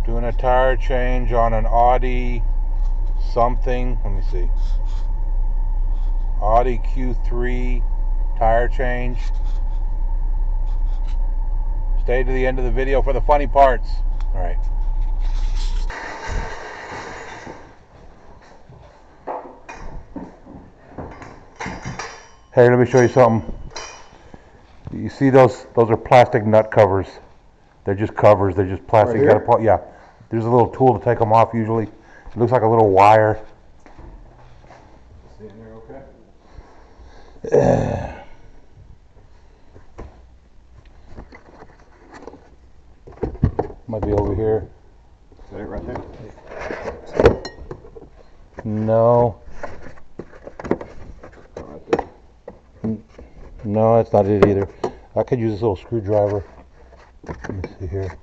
Doing a tire change on an Audi something. Let me see. Audi Q3 tire change. Stay to the end of the video for the funny parts. All right. Hey, let me show you something. You see those? Those are plastic nut covers. They're just covers. They're just plastic. Right, yeah. There's a little tool to take them off usually. It looks like a little wire. Sitting there okay? Might be over here. Is that it right there? No. Right there. No, that's not it either. I could use this little screwdriver. Let me see here.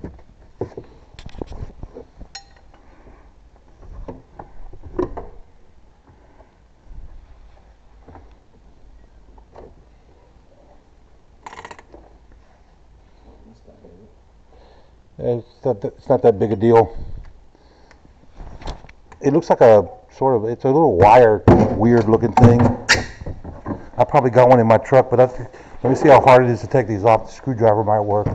It's not that big a deal. It looks like it's a little wire, weird looking thing. I probably got one in my truck, but let me see how hard it is to take these off. The screwdriver might work.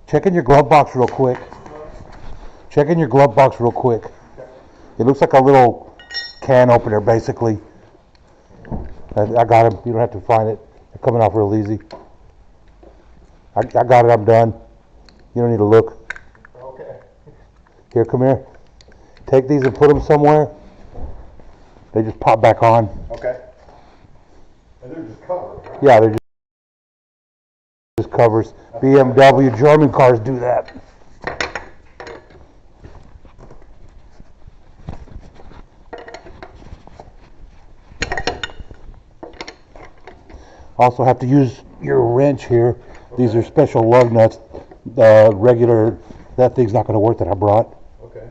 Check in your glove box real quick. Check in your glove box real quick. It looks like a little can opener, basically. I got him. You don't have to find it. They're coming off real easy. I got it. I'm done. You don't need to look. Okay. Here, come here. Take these and put them somewhere. They just pop back on. Okay. And they're just covered, right? Yeah, they're just covers. BMW, German cars do that. Also have to use your wrench here. Okay. These are special lug nuts. Regular, that thing's not going to work that I brought. Okay.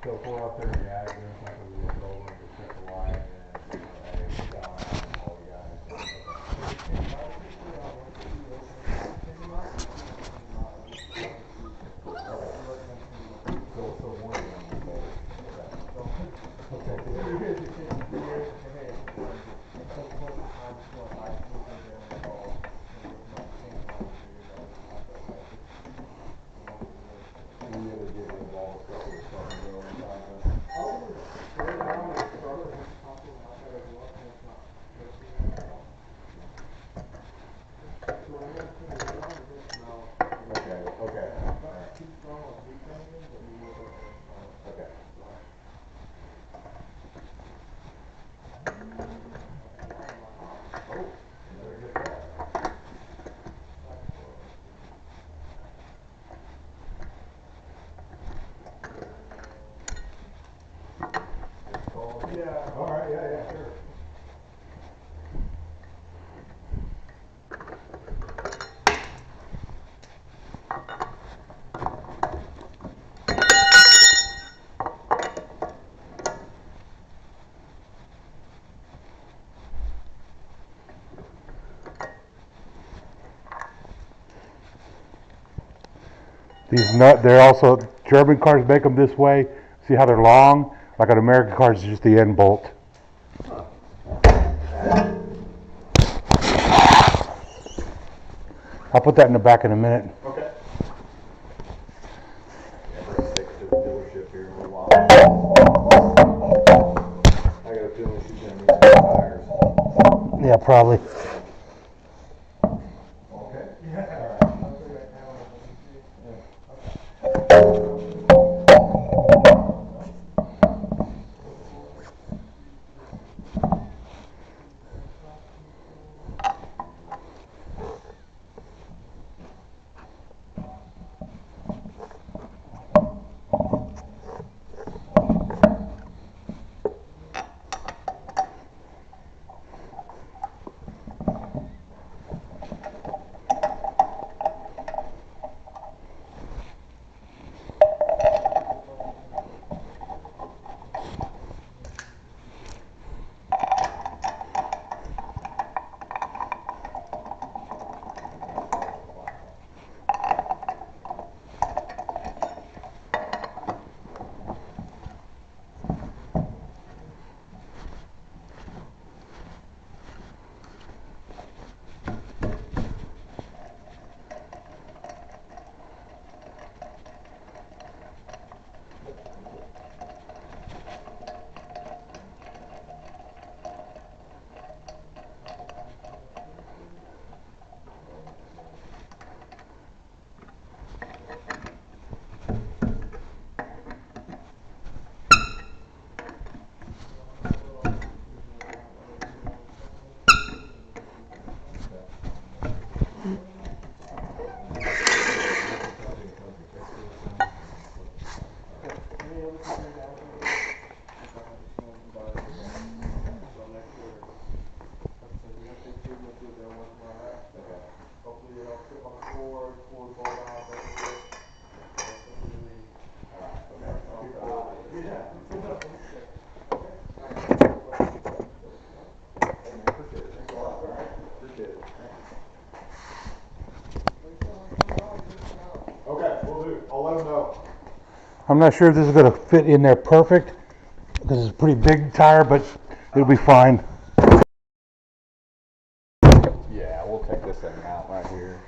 So if we're up there in the attic, then it's like we look over and just check the light and, hey, it's down and all we got is, So one of them is all right, yeah, sure. They're also, German cars make them this way. See how they're long? Like an American car is just the end bolt. I'll put that in the back in a minute. Okay. Yeah, we're gonna take it to the dealership here in a little while. I got a feeling she's gonna need some tires. Yeah, probably. Okay. I'm not sure if this is going to fit in there perfect because it's a pretty big tire, but it'll be fine. Yeah, we'll take this thing out right here.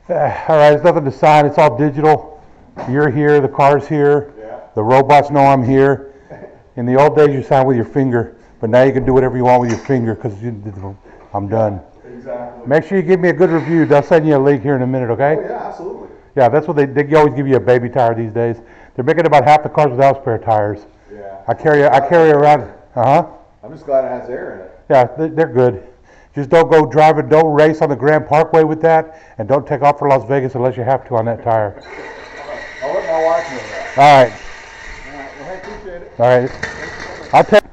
All right, there's nothing to sign. It's all digital. You're here, the car's here. Yeah. The robots know I'm here. In the old days, you signed with your finger, but now you can do whatever you want with your finger because I'm done. Exactly. Make sure you give me a good review. They'll send you a link here in a minute, okay? Oh, yeah, absolutely. Yeah, that's what they always give you a baby tire these days. They're making about half the cars without spare tires. Yeah. I carry around. I'm just glad it has air in it. Yeah, they're good. Just don't go driving, don't race on the Grand Parkway with that, and don't take off for Las Vegas unless you have to on that tire. I'll let my wife know that. All right. All right. Well, hey, appreciate it. All right. I'll take.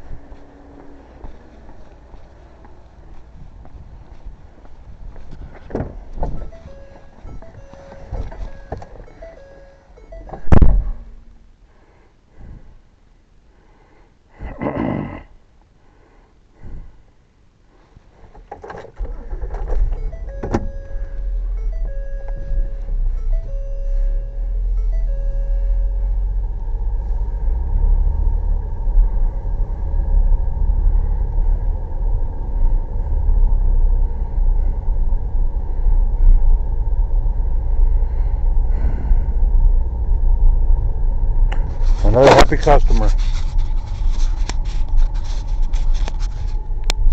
Another happy customer.